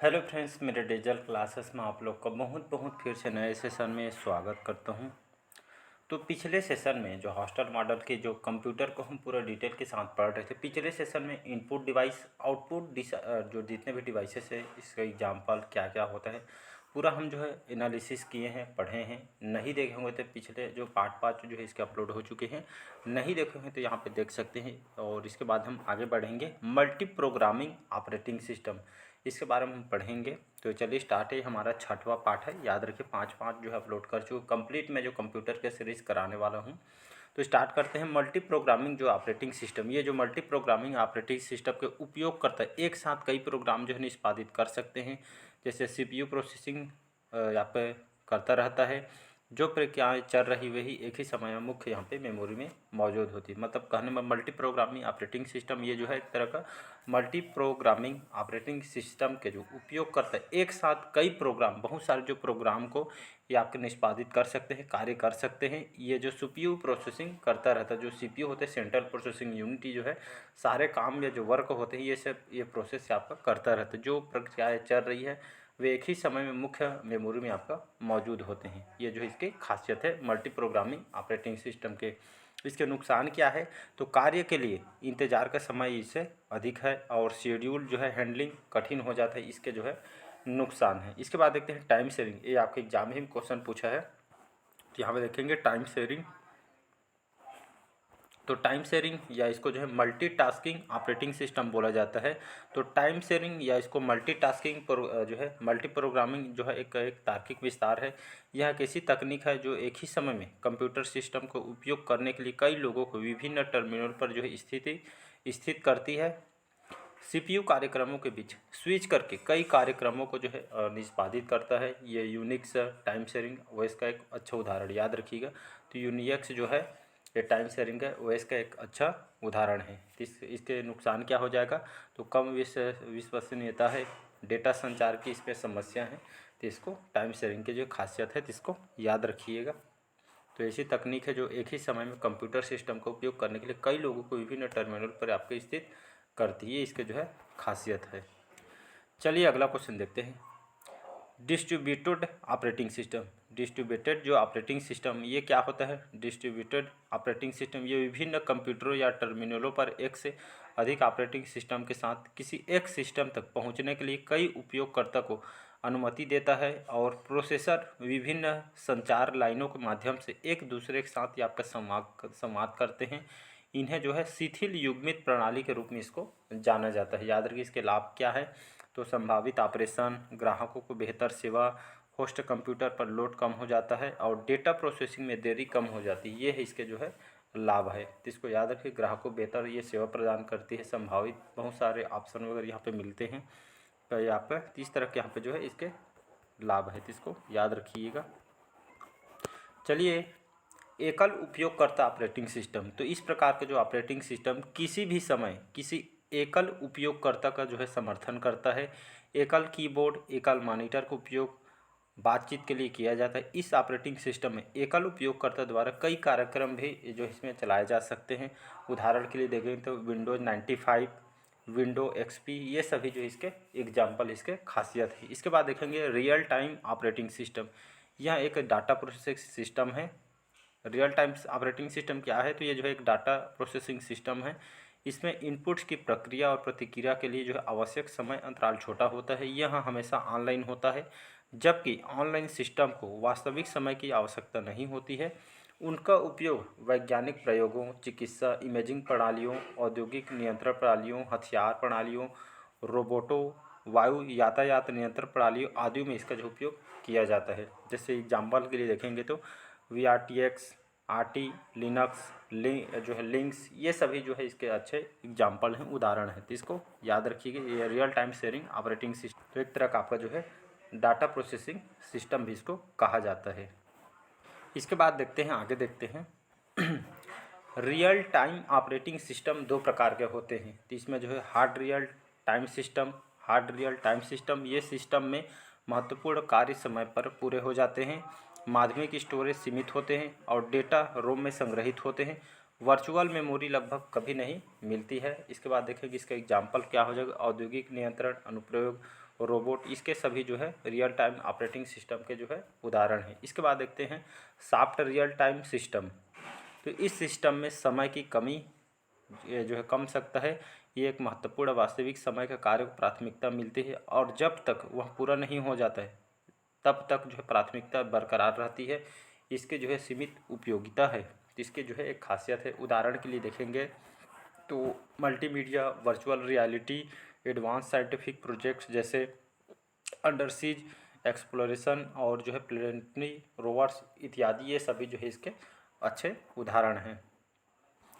Hello friends, मेरे digital classes में आप लोग का बहुत बहुत फिर से नए सेशन में स्वागत करता हूं। तो पिछले सेशन में जो हॉस्टल मॉडल के जो कंप्यूटर को हम पूरा डिटेल के साथ पढ़ रहे थे। पिछले सेशन में इनपुट डिवाइस, आउटपुट जो जितने भी डिवाइसेस है, इसका एग्जांपल क्या क्या होता है, पूरा हम जो है एनालिसिस किए हैं, पढ़े हैं। नहीं देखे होंगे तो पिछले जो पार्ट जो है इसके अपलोड हो चुके हैं। नहीं देखे होंगे तो यहाँ पे देख सकते हैं। और इसके बाद हम आगे बढ़ेंगे मल्टी प्रोग्रामिंग ऑपरेटिंग सिस्टम, इसके बारे में हम पढ़ेंगे। तो चलिए स्टार्ट है, हमारा 6वां पार्ट है। याद रखिए 5 जो है अपलोड कर चुके कंप्लीट, मैं जो कंप्यूटर के सीरीज़ कराने वाला हूँ। तो स्टार्ट करते हैं। मल्टी प्रोग्रामिंग जो ऑपरेटिंग सिस्टम, ये जो मल्टी प्रोग्रामिंग ऑपरेटिंग सिस्टम के उपयोग करता है, एक साथ कई प्रोग्राम जो है निष्पादित कर सकते हैं। जैसे सीपीयू प्रोसेसिंग यहाँ पे करता रहता है। जो प्रक्रियाएँ चल रही वही एक ही समय में मुख्य यहाँ पे मेमोरी में मौजूद होती है। मतलब कहने में मल्टी प्रोग्रामिंग ऑपरेटिंग सिस्टम ये जो है एक तरह का मल्टी प्रोग्रामिंग ऑपरेटिंग सिस्टम के जो उपयोग करता है, एक साथ कई प्रोग्राम, बहुत सारे जो प्रोग्राम को ये आपके निष्पादित कर सकते हैं, कार्य कर सकते हैं। ये जो सीपीयू प्रोसेसिंग करता रहता है, जो सीपीयू होते हैं सेंट्रल प्रोसेसिंग यूनिट, जो है सारे काम या जो वर्क होते हैं ये सब ये प्रोसेस आपका करता रहता है। जो प्रक्रियाएँ चल रही है वे एक ही समय में मुख्य मेमोरी में आपका मौजूद होते हैं। ये जो इसकी खासियत है मल्टी प्रोग्रामिंग ऑपरेटिंग सिस्टम के। इसके नुकसान क्या है? तो कार्य के लिए इंतज़ार का समय इससे अधिक है और शेड्यूल जो है हैंडलिंग कठिन हो जाता है, इसके जो है नुकसान है। इसके बाद देखते हैं टाइम शेयरिंग। ये आपके एग्जाम में भी क्वेश्चन पूछा है, तो यहाँ पे देखेंगे टाइम शेयरिंग। तो टाइम शेयरिंग या इसको जो है मल्टीटास्किंग ऑपरेटिंग सिस्टम बोला जाता है। तो टाइम शेयरिंग या इसको मल्टीटास्किंग जो है मल्टी प्रोग्रामिंग जो है एक तार्किक विस्तार है। यह एक ऐसी तकनीक है जो एक ही समय में कंप्यूटर सिस्टम को उपयोग करने के लिए कई लोगों को विभिन्न टर्मिनल पर जो है स्थित करती है। सीपीयू कार्यक्रमों के बीच स्विच करके कई कार्यक्रमों को जो है निष्पादित करता है। ये यूनिक्स टाइम शेयरिंग ओएस का एक अच्छा उदाहरण, याद रखिएगा। तो यूनिक्स जो है ये टाइम शेयरिंग का ओएस का एक अच्छा उदाहरण है। इसके नुकसान क्या हो जाएगा? तो कम विश्वसनीयता है, डेटा संचार की इसमें समस्या है। तो इसको टाइम शेयरिंग की जो खासियत है, तो इसको याद रखिएगा। तो ऐसी तकनीक है जो एक ही समय में कंप्यूटर सिस्टम का उपयोग करने के लिए कई लोगों को विभिन्न टर्मिनल पर आपके स्थित करती है। इसके जो है खासियत है। चलिए अगला क्वेश्चन देखते हैं। Distributed operating system. डिस्ट्रीब्यूटेड जो ऑपरेटिंग सिस्टम ये क्या होता है? डिस्ट्रीब्यूटेड ऑपरेटिंग सिस्टम ये विभिन्न कंप्यूटरों या टर्मिनलों पर एक से अधिक ऑपरेटिंग सिस्टम के साथ किसी एक सिस्टम तक पहुंचने के लिए कई उपयोगकर्ता को अनुमति देता है और प्रोसेसर विभिन्न संचार लाइनों के माध्यम से एक दूसरे के साथ ये आपका संवाद करते हैं। इन्हें जो है शिथिल युग्मित प्रणाली के रूप में इसको जाना जाता है। याद रखिए इसके लाभ क्या है? तो संभावित ऑपरेशन, ग्राहकों को बेहतर सेवा, होस्ट कंप्यूटर पर लोड कम हो जाता है और डेटा प्रोसेसिंग में देरी कम हो जाती है। ये है इसके जो है लाभ है। तो इसको याद रखिए, ग्राहक को बेहतर ये सेवा प्रदान करती है। संभावित बहुत सारे ऑप्शन वगैरह यहाँ पे मिलते हैं। तो यहाँ पर इस तरह के यहाँ पे जो है इसके लाभ है, तो इसको याद रखिएगा। चलिए एकल उपयोगकर्ता ऑपरेटिंग सिस्टम। तो इस प्रकार के जो ऑपरेटिंग सिस्टम किसी भी समय किसी एकल उपयोगकर्ता का जो है समर्थन करता है। एकल कीबोर्ड, एकल मॉनिटर का उपयोग बातचीत के लिए किया जाता है। इस ऑपरेटिंग सिस्टम में एकल उपयोगकर्ता द्वारा कई कार्यक्रम भी जो इसमें चलाए जा सकते हैं। उदाहरण के लिए देखें तो विंडोज़ 95, विंडो एक्सपी, ये सभी जो इसके एग्जाम्पल, इसके खासियत है। इसके बाद देखेंगे रियल टाइम ऑपरेटिंग सिस्टम। यह एक डाटा प्रोसेसिंग सिस्टम है। रियल टाइम ऑपरेटिंग सिस्टम क्या है? तो ये जो है एक डाटा प्रोसेसिंग सिस्टम है। इसमें इनपुट्स की प्रक्रिया और प्रतिक्रिया के लिए जो है आवश्यक समय अंतराल छोटा होता है। यह हमेशा ऑनलाइन होता है, जबकि ऑनलाइन सिस्टम को वास्तविक समय की आवश्यकता नहीं होती है। उनका उपयोग वैज्ञानिक प्रयोगों, चिकित्सा इमेजिंग प्रणालियों, औद्योगिक नियंत्रण प्रणालियों, हथियार प्रणालियों, रोबोटों, वायु यातायात नियंत्रण प्रणालियों आदि में इसका जो उपयोग किया जाता है। जैसे एग्जाम्पल के लिए देखेंगे तो VRTX, RT, लिनक्स, जो है लिंक्स, ये सभी जो है इसके अच्छे एग्जाम्पल हैं, उदाहरण हैं। तो इसको याद रखिएगा। ये real time sharing operating system तो एक तरह का आपका जो है डाटा प्रोसेसिंग सिस्टम भी इसको कहा जाता है। इसके बाद देखते हैं, आगे देखते हैं। रियल टाइम ऑपरेटिंग सिस्टम दो प्रकार के होते हैं। तो इसमें जो है हार्ड रियल टाइम सिस्टम, ये सिस्टम में महत्वपूर्ण कार्य समय पर पूरे हो जाते हैं। माध्यमिक स्टोरेज सीमित होते हैं और डेटा रोम में संग्रहित होते हैं। वर्चुअल मेमोरी लगभग कभी नहीं मिलती है। इसके बाद देखेंगे इसका एग्जाम्पल क्या हो जाएगा। औद्योगिक नियंत्रण अनुप्रयोग, रोबोट, इसके सभी जो है रियल टाइम ऑपरेटिंग सिस्टम के जो है उदाहरण हैं। इसके बाद देखते हैं सॉफ्ट रियल टाइम सिस्टम। तो इस सिस्टम में समय की कमी ये जो है कम सकता है। ये एक महत्वपूर्ण वास्तविक समय के कार्य को प्राथमिकता मिलती है और जब तक वह पूरा नहीं हो जाता है तब तक जो है प्राथमिकता बरकरार रहती है। इसके जो है सीमित उपयोगिता है, इसके जो है एक खासियत है। उदाहरण के लिए देखेंगे तो multimedia, virtual reality, advance scientific projects जैसे अंडर सीज एक्सप्लोरेशन और जो है प्लेनेटरी रोवर्स इत्यादि, ये सभी जो है इसके अच्छे उदाहरण हैं।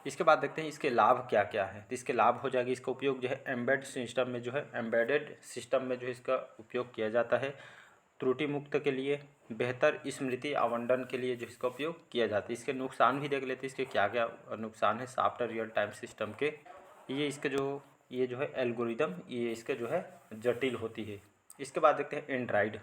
इसके बाद देखते हैं इसके लाभ क्या क्या हैं। तो इसके लाभ हो जाएगी, इसका उपयोग जो है एम्बेडेड सिस्टम में जो है इसका उपयोग किया जाता है। त्रुटि मुक्त के लिए, बेहतर स्मृति आवंटन के लिए जो इसका उपयोग किया जाता है। इसके नुकसान भी देख लेते हैं, इसके क्या क्या नुकसान है सॉफ्टवेयर रियल टाइम सिस्टम के। ये जो है एल्गोरिदम, ये इसके जो है जटिल होती है। इसके बाद देखते हैं एंड्राइड।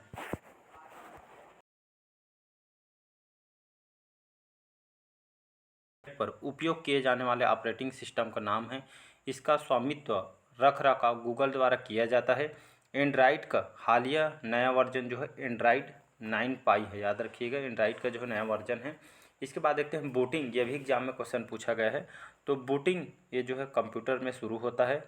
पर उपयोग किए जाने वाले ऑपरेटिंग सिस्टम का नाम है। इसका स्वामित्व रख रखाव गूगल द्वारा किया जाता है। एंड्राइड का हालिया नया वर्जन जो है एंड्राइड 9 पाई है, याद रखिएगा एंड्राइड का जो है नया वर्जन है। इसके बाद देखते हैं बूटिंग, ये भी एग्जाम में क्वेश्चन पूछा गया है। तो बूटिंग ये जो है कंप्यूटर में शुरू होता है।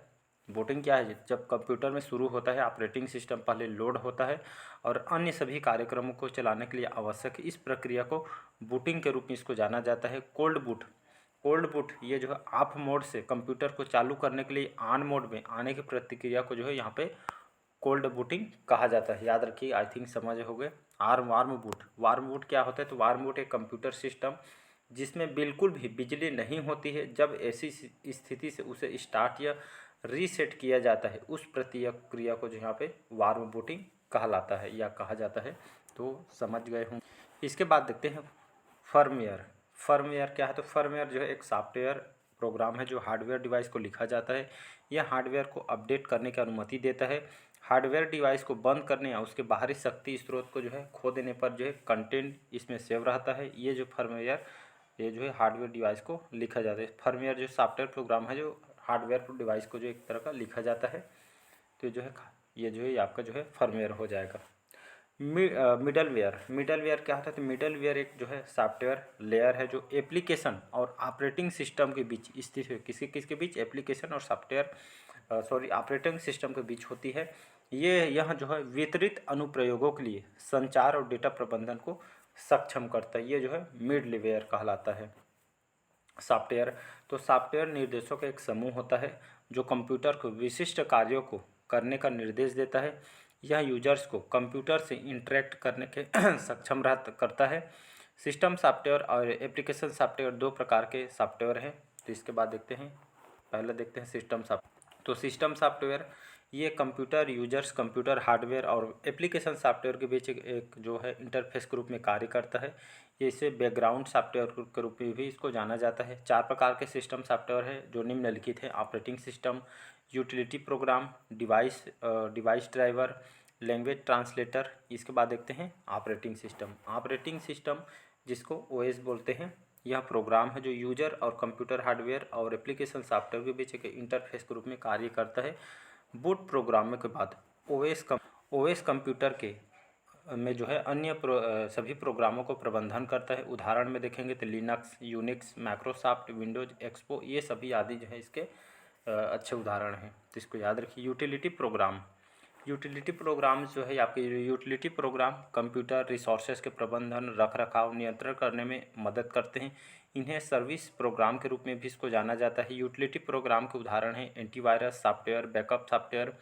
बूटिंग क्या है, जब कंप्यूटर में शुरू होता है ऑपरेटिंग सिस्टम पहले लोड होता है और अन्य सभी कार्यक्रमों को चलाने के लिए आवश्यक इस प्रक्रिया को बूटिंग के रूप में इसको जाना जाता है। कोल्ड बूट ये जो है ऑफ मोड से कंप्यूटर को चालू करने के लिए ऑन मोड में आने की प्रक्रिया को जो है यहाँ पे कोल्ड बूटिंग कहा जाता है। याद रखिए, आई थिंक समझ हो गए। वार्म बूट क्या होता है, तो वार्म बूट एक कंप्यूटर सिस्टम जिसमें बिल्कुल भी बिजली नहीं होती है, जब ऐसी स्थिति से उसे स्टार्ट या रीसेट किया जाता है उस प्रक्रिया को जो यहाँ पे वार्म बूटिंग कहलाता है या कहा जाता है। तो समझ गए हों। इसके बाद देखते हैं फर्मवेयर क्या है, तो फर्मवेयर जो है एक सॉफ्टवेयर प्रोग्राम है जो हार्डवेयर डिवाइस को लिखा जाता है। यह हार्डवेयर को अपडेट करने की अनुमति देता है। हार्डवेयर डिवाइस को बंद करने या उसके बाहरी शक्ति स्रोत को जो है खो देने पर जो है कंटेंट इसमें सेव रहता है। ये जो फर्मवेयर ये जो है हार्डवेयर डिवाइस को लिखा जाता है। फर्मवेयर जो सॉफ्टवेयर प्रोग्राम है जो हार्डवेयर डिवाइस को जो एक तरह का लिखा जाता है। तो ये जो है आपका जो है फर्मवेयर हो जाएगा। मिडलवेयर क्या होता है, तो मिडलवेयर एक जो है सॉफ्टवेयर लेयर है जो एप्लीकेशन और ऑपरेटिंग सिस्टम के बीच स्थित है। किसके बीच, एप्लीकेशन और ऑपरेटिंग सिस्टम के बीच होती है। यह जो है वितरित अनुप्रयोगों के लिए संचार और डेटा प्रबंधन को सक्षम करता है। ये जो है मिडलवेयर कहलाता है। सॉफ्टवेयर निर्देशों का एक समूह होता है जो कंप्यूटर को विशिष्ट कार्यों को करने का निर्देश देता है। यह यूजर्स को कंप्यूटर से इंटरेक्ट करने के सक्षम करता है। सिस्टम सॉफ्टवेयर और एप्लीकेशन सॉफ्टवेयर दो प्रकार के सॉफ्टवेयर हैं। तो इसके बाद देखते हैं, पहले देखते हैं सिस्टम सॉफ्टवेयर। तो सिस्टम सॉफ्टवेयर ये कंप्यूटर यूजर्स, कंप्यूटर हार्डवेयर और एप्लीकेशन सॉफ्टवेयर के बीच एक जो है इंटरफेस के रूप में कार्य करता है। ये इसे बैकग्राउंड सॉफ्टवेयर के रूप में भी इसको जाना जाता है। 4 प्रकार के सिस्टम सॉफ्टवेयर है जो निम्नलिखित हैं: operating system, utility programme, device driver, language translator. इसके बाद देखते हैं ऑपरेटिंग सिस्टम जिसको ओएस बोलते हैं। यह प्रोग्राम है जो यूजर और कंप्यूटर हार्डवेयर और एप्लीकेशन सॉफ्टवेयर के बीच एक इंटरफेस के रूप में कार्य करता है। बूट प्रोग्राम के बाद ओएस कंप्यूटर के में जो है अन्य सभी प्रोग्रामों को प्रबंधन करता है। उदाहरण में देखेंगे तो Linux, Unix, Microsoft Windows expo, ये सभी आदि जो है इसके अच्छे उदाहरण हैं। तो इसको याद रखिए। यूटिलिटी प्रोग्राम जो है आपके यूटिलिटी प्रोग्राम कंप्यूटर रिसोर्सेज के प्रबंधन, रख रखाव, नियंत्रण करने में मदद करते हैं। इन्हें सर्विस प्रोग्राम के रूप में भी इसको जाना जाता है। यूटिलिटी प्रोग्राम के उदाहरण हैं antivirus software, backup software,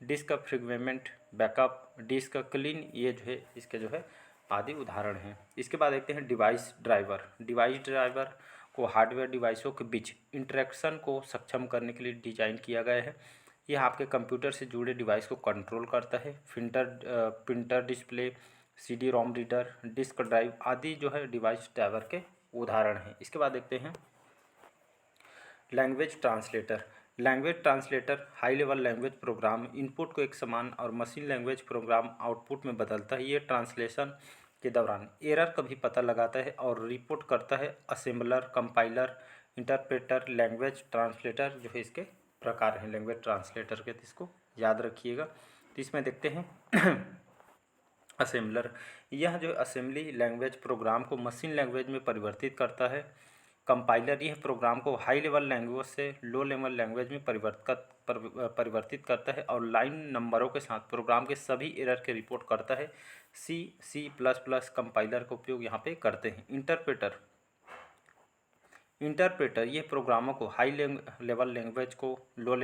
disk fragment backup, disk clean, ये जो है इसके जो है आदि उदाहरण हैं। इसके बाद देखते हैं डिवाइस ड्राइवर को हार्डवेयर डिवाइसों के बीच इंटरेक्शन को सक्षम करने के लिए डिजाइन किया गया है। यह आपके कंप्यूटर से जुड़े डिवाइस को कंट्रोल करता है। Printer, display, CD ROM reader, disk drive आदि जो है डिवाइस ड्राइवर के उदाहरण हैं। इसके बाद देखते हैं language translator high level language program input को एक समान और मशीन लैंग्वेज प्रोग्राम आउटपुट में बदलता है। ये ट्रांसलेशन के दौरान एरर का भी पता लगाता है और रिपोर्ट करता है। Assembler, compiler, interpreter, language translator जो है इसके प्रकार हैं लैंग्वेज ट्रांसलेटर के, तो इसको याद रखिएगा। तो तो इसमें देखते हैं असेंबलर, यह जो असेंबली लैंग्वेज प्रोग्राम को मशीन लैंग्वेज में परिवर्तित करता है। कंपाइलर यह प्रोग्राम को हाई लेवल लैंग्वेज से लो लेवल लैंग्वेज में परिवर्तित करता है और लाइन नंबरों के साथ प्रोग्राम के सभी एरर के रिपोर्ट करता है। C++ कंपाइलर का उपयोग यहाँ पे करते हैं। इंटरप्रेटर ये प्रोग्रामों को हाई लेवल लैंग्वेज को लो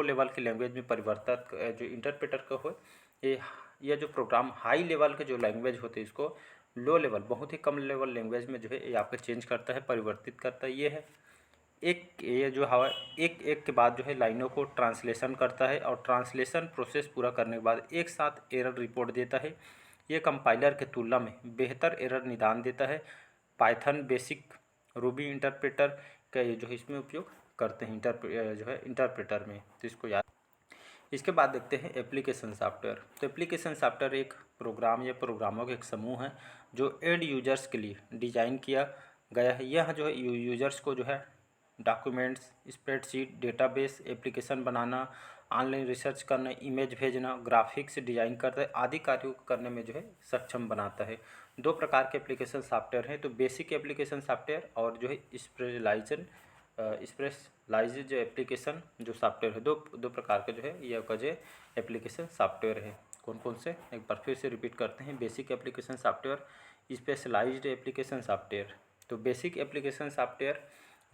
लेवल की लैंग्वेज में परिवर्तित, जो इंटरप्रेटर का हो, ये जो प्रोग्राम हाई लेवल के जो लैंग्वेज होते हैं इसको लो लेवल, बहुत ही कम लेवल लैंग्वेज में जो है ये आपका चेंज करता है, परिवर्तित करता है। ये है ये जो हवा एक एक के बाद जो है लाइनों को ट्रांसलेशन करता है और ट्रांसलेशन प्रोसेस पूरा करने के बाद एक साथ एरर रिपोर्ट देता है। ये कंपाइलर के तुलना में बेहतर एरर निदान देता है। पाइथन बेसिक रूबी इंटरप्रेटर का ये जो है इसमें उपयोग करते हैं जो है इंटरप्रेटर में, तो इसको याद। इसके बाद देखते हैं एप्लीकेशन सॉफ्टवेयर। तो एप्लीकेशन सॉफ्टवेयर एक प्रोग्राम या प्रोग्रामों का एक समूह है जो एंड यूजर्स के लिए डिजाइन किया गया है। यह जो है यूजर्स को जो है डॉक्यूमेंट्स, स्प्रेडशीट, डेटाबेस, एप्लीकेशन बनाना, ऑनलाइन रिसर्च करना, इमेज भेजना, ग्राफिक्स डिजाइन करता है आदि कार्यों को करने में जो है सक्षम बनाता है। दो प्रकार के एप्लीकेशन सॉफ्टवेयर हैं, तो बेसिक एप्लीकेशन सॉफ्टवेयर और जो है स्पेशलाइज्ड जो एप्लीकेशन जो सॉफ्टवेयर है, दो प्रकार के जो है यह का जो एप्लीकेशन सॉफ्टवेयर है। कौन कौन से, एक बार फिर से रिपीट करते हैं। Basic application software, specialized application software. तो बेसिक एप्लीकेशन सॉफ्टवेयर,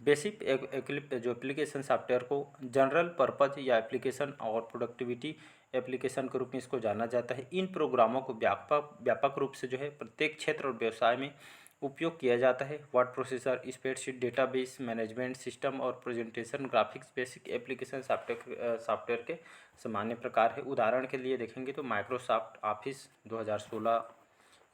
जो एप्लीकेशन सॉफ्टवेयर को जनरल पर्पज या एप्लीकेशन और प्रोडक्टिविटी एप्लीकेशन के रूप में इसको जाना जाता है। इन प्रोग्रामों को व्यापक रूप से जो है प्रत्येक क्षेत्र और व्यवसाय में उपयोग किया जाता है। Word processor, spreadsheet, database management system और presentation graphics basic application software के सामान्य प्रकार है। उदाहरण के लिए देखेंगे तो माइक्रोसॉफ्ट ऑफिस 2016।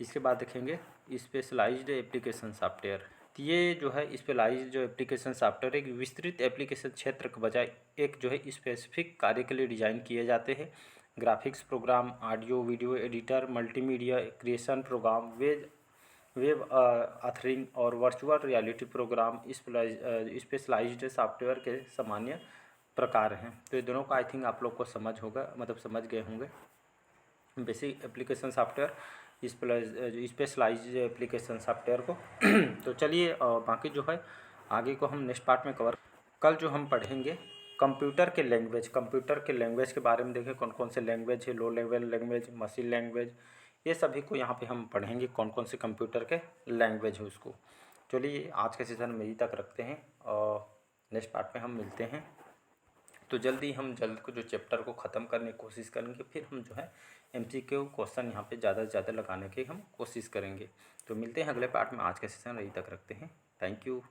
इसके बाद देखेंगे स्पेशलाइज्ड एप्लीकेशन सॉफ्टवेयर। तो ये जो है स्पेशलाइज्ड जो एप्लीकेशन सॉफ्टवेयर एक विस्तृत एप्लीकेशन क्षेत्र के बजाय एक जो है स्पेसिफिक कार्य के लिए डिजाइन किए जाते हैं। Graphics program, audio video editor, multimedia creation program, web authoring और virtual reality program specialized software के सामान्य प्रकार हैं। तो ये दोनों का आई थिंक आप लोग को समझ होगा, मतलब समझ गए होंगे। Basic application software, specialized application software को। तो चलिए बाकी जो है आगे को हम नेक्स्ट पार्ट में कवर। कल जो हम पढ़ेंगे कंप्यूटर के लैंग्वेज के बारे में देखें, कौन कौन से लैंग्वेज है, low level language, machine language, ये सभी को यहाँ पे हम पढ़ेंगे कौन कौन से कंप्यूटर के लैंग्वेज है उसको। चलिए आज के सेशन में यही तक रखते हैं और नेक्स्ट पार्ट में हम मिलते हैं। तो जल्द को जो चैप्टर को ख़त्म करने की कोशिश करेंगे, फिर हम जो है MCQ क्वेश्चन यहाँ पे ज़्यादा से ज़्यादा लगाने की हम कोशिश करेंगे। तो मिलते हैं अगले पार्ट में। आज का सेशन यही तक रखते हैं। Thank you.